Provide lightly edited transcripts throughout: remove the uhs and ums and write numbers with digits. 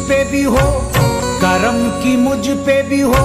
पे भी हो, करम की मुझ पे भी हो,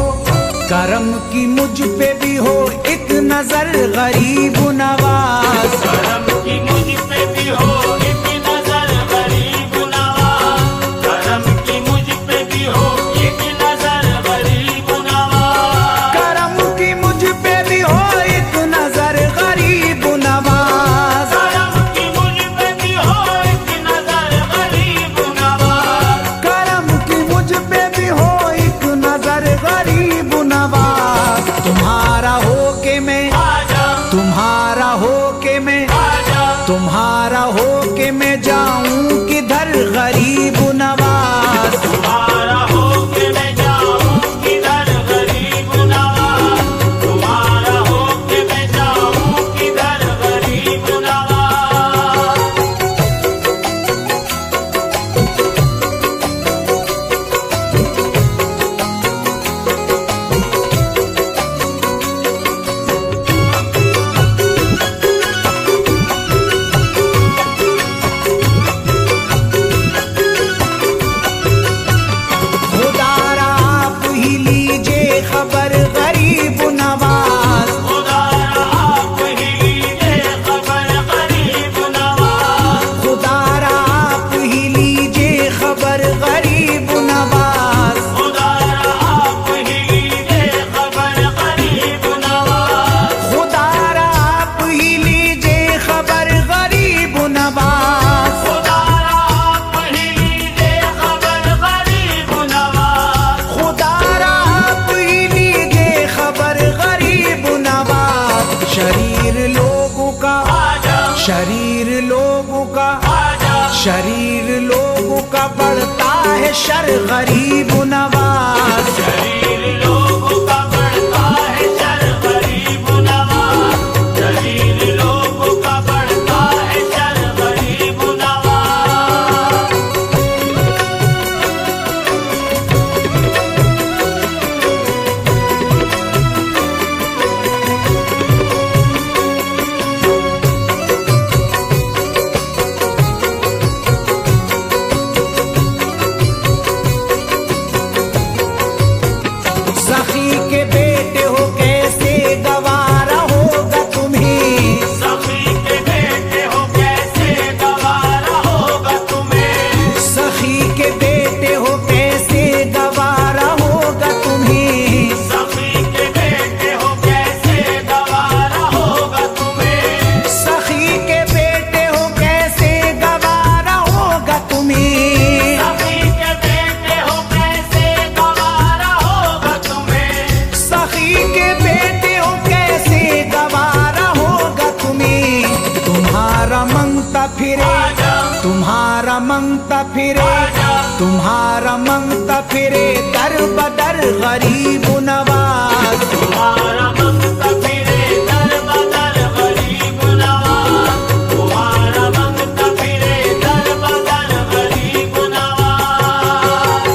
करम की मुझ पे भी हो एक नजर गरीब नवाज। करम की मुझ पे भी हो एक नजर गरीब नवाज, करम की मुझ पे भी हो एक नजर गरीब नवाज, करम की मुझ पे भी हो एक नजर गरीब नवाज, करम की मुझ पे भी हो एक नजर गरीब नवाज, करम की मुझ पे भी हो एक नजर गरीब नवाज। तुम्हारा हो के मैं, आजा तुम्हारा हो के मैं, आजा तुम्हारा हो के मैं जाऊं किधर गरीब नवाज। तुम्हारा हो के मैं जाऊं किधर गरीब नवाज, तुम्हारा हो के मैं जाऊं किधर गरीब नवाज। खुदारा आप ही लीजिए खबर गरीब नवाज, खुदारा आप ही लीजिए खबर गरीब नवाज, खुदारा आप ही लीजिए खबर गरीब नवाज, खुदारा आप ही लीजिए खबर गरीब नवाज, खुदारा आप ही लीजिए खबर गरीब नवाज, खुदारा आप ही लीजिए खबर गरीब नवाज, खुदारा आप ही लीजिए खबर गरीब नवाज। शरीर लोगों का, आजा शरीर लोगों का, आजा शरीर लोगों का बढ़ता है शर गरीब नवाज। शरीर लोगों का बढ़ता है शर गरीब नवाज, शरीर लोगों का बढ़ता है शर गरीब नवाज। सखी के बेटे हो कैसे गवारा होगा तुम्हें, सखी के बेटे हो कैसे गवारा होगा तुम्हें, सखी के बेटे हो कैसे गवारा होगा तुम्हें, सखी के बेटे हो कैसे गवारा होगा तुम्हें, सखी के बेटे हो कैसे गवारा होगा तुम्हें, सखी के बेटे हो कैसे गवारा होगा तुम्हें, सखी के बेटे हो कैसे गवारा होगा तुम्हें। तुम्हारा मंगता फिरे, तुम्हारा मंगता फिरे, तुम्हारा मंगता फिरे दर बदर गरीब नवाज। तुम्हारा मंगता फिरे दर बदर गरीब नवाज, तुम्हारा मंगता फिरे दर बदर गरीब नवाज।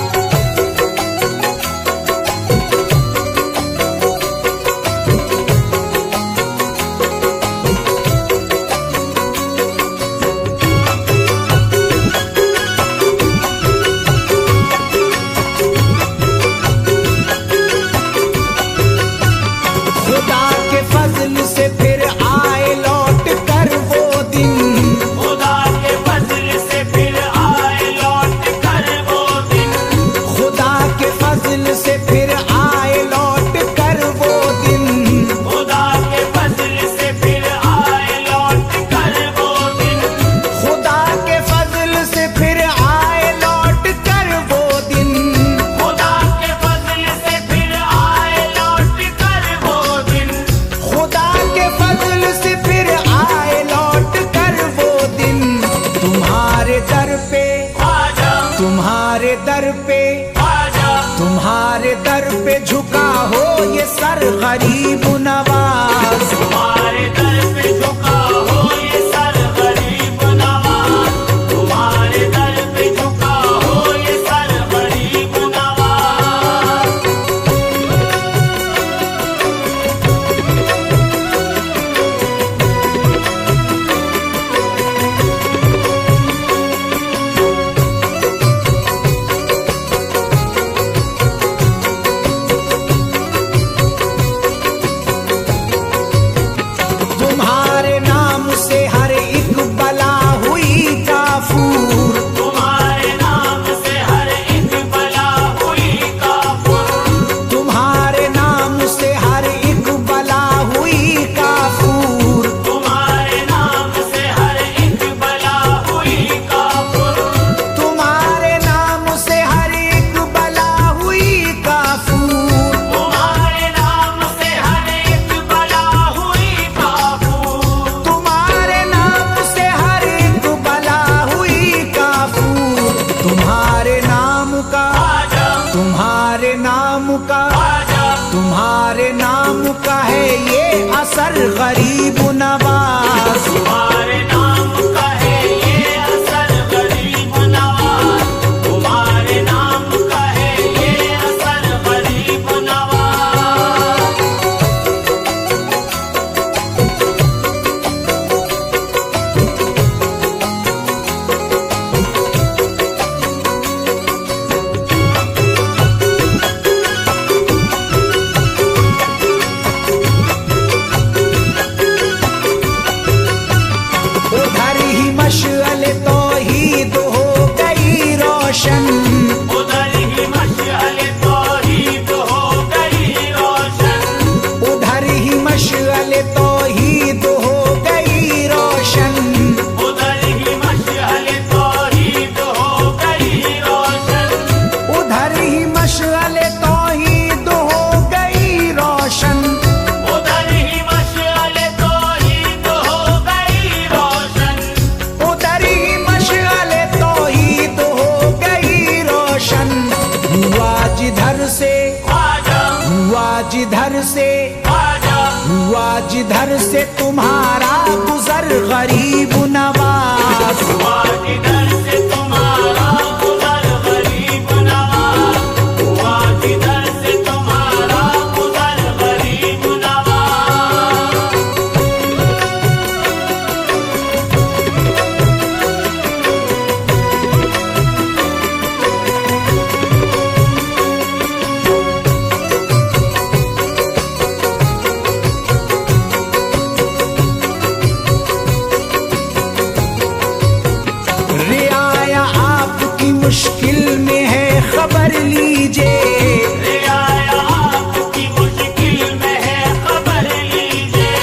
खुदा के फजल से फिर आए लौट कर वो दिन, खुदा के फजल से फिर आए लौट कर वो दिन, खुदा के फजल से फिर आए लौट कर वो दिन, खुदा के फजल से फिर आए लौट कर वो दिन, खुदा के फजल से फिर आए लौट कर वो दिन, खुदा के फजल से फिर आए लौट कर वो दिन, खुदा के फजल से फिर आए लौट कर वो दिन। तुम्हारे दर पे, आजा तुम्हारे दर पे, आजा तुम्हारे दर पे झुका हो ये सर गरीब नवाज। तुम्हारे दर पे झुका हो ये सर गरीब नवाज, तुम्हारे दर पे झुका हो ये सर गरीब नवाज। का, ख्वाजा तुम्हारे नाम का है ये असर गरीब नवाज। तुम्हारे नाम का है ये असर गरीब नवाज, तुम्हारे नाम का है ये असर गरीब नवाज। उधर ही मशअले तौहीद हो गई रोशन, उधर ही मशअले तौहीद हो गई रोशन, उधर ही मशअले तौहीद हो गई रोशन, उधर ही मशअले तौहीद हो गई रोशन, उधर ही मशअले तौहीद हो गई रोशन, उधर ही मशअले तौहीद हो गई रोशन। उधर ही मशअले तौहीद हो गई रोशन। हुआ जिधर से, ख्वाजा हुआ जिधर से, ख्वाजा हुआ जिधर से तुम्हारा गुजर गरीब नवाज। हुआ जिधर से तुम्हारा गुजर गरीब नवाज, हुआ जिधर से तुम्हारा गुजर गरीब नवाज। रियाया आपकी मुश्किल में है खबर लीजिए, रियाया आपकी मुश्किल में है खबर लीजिए,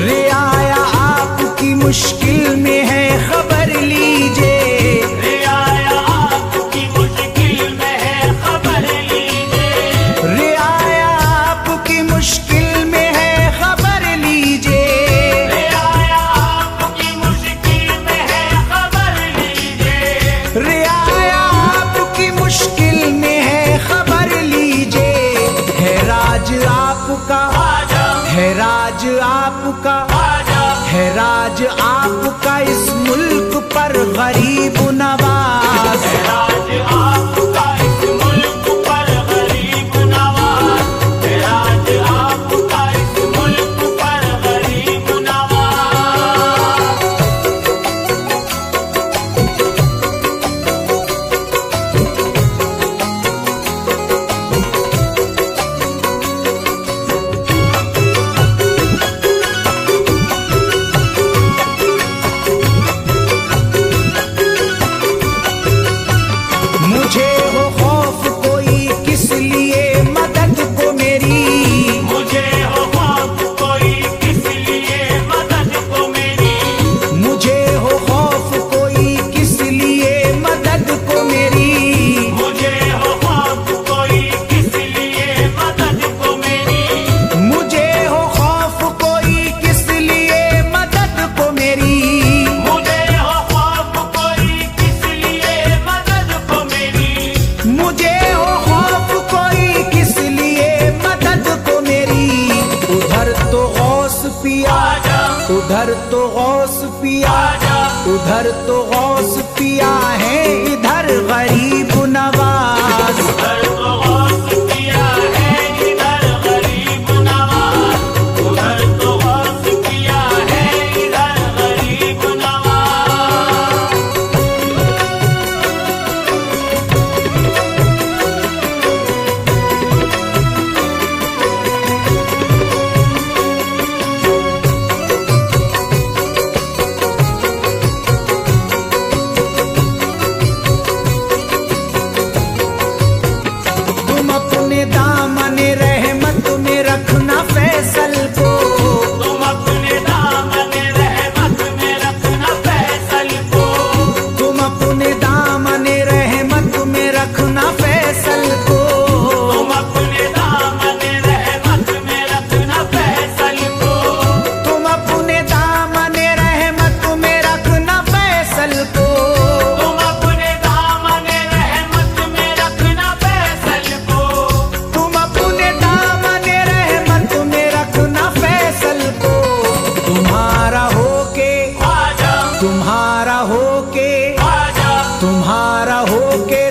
रियाया आपकी मुश्किल में है खबर लीजिए, रियाया आपकी मुश्किल में है खबर लीजिए, रियाया आपकी मुश्किल में है खबर लीजिए, रियाया आपकी मुश्किल में है खबर लीजिए। रियाया आपकी मुश्किल में है खबर लीजिए। है राज आपका, ख्वाजा है राज आपका, ख्वाजा है राज आपका इस मुल्क पर गरीब नवाज। है राज आपका इस मुल्क पर गरीब नवाज, है राज आपका इस मुल्क पर गरीब नवाज। मुझे हो खौफ कोई किस लिए मदद को मेरी, मुझे हो खौफ कोई किस लिए मदद को मेरी, मुझे हो खौफ कोई किस लिए मदद को मेरी, मुझे हो खौफ कोई किस लिए मदद को मेरी, मुझे हो खौफ कोई किस लिए मदद को मेरी, मुझे हो खौफ कोई किस लिए मदद को मेरी। मुझे हो खौफ कोई किस लिए मदद को मेरी। उधर तो गौस पिया, उधर तो गौस पिया, उधर तो गौस पिया है इधर गरीब नवाज। उधर तो गौस पिया है इधर गरीब नवाज, उधर तो गौस पिया है इधर गरीब नवाज। होके आजा तुम्हारा होके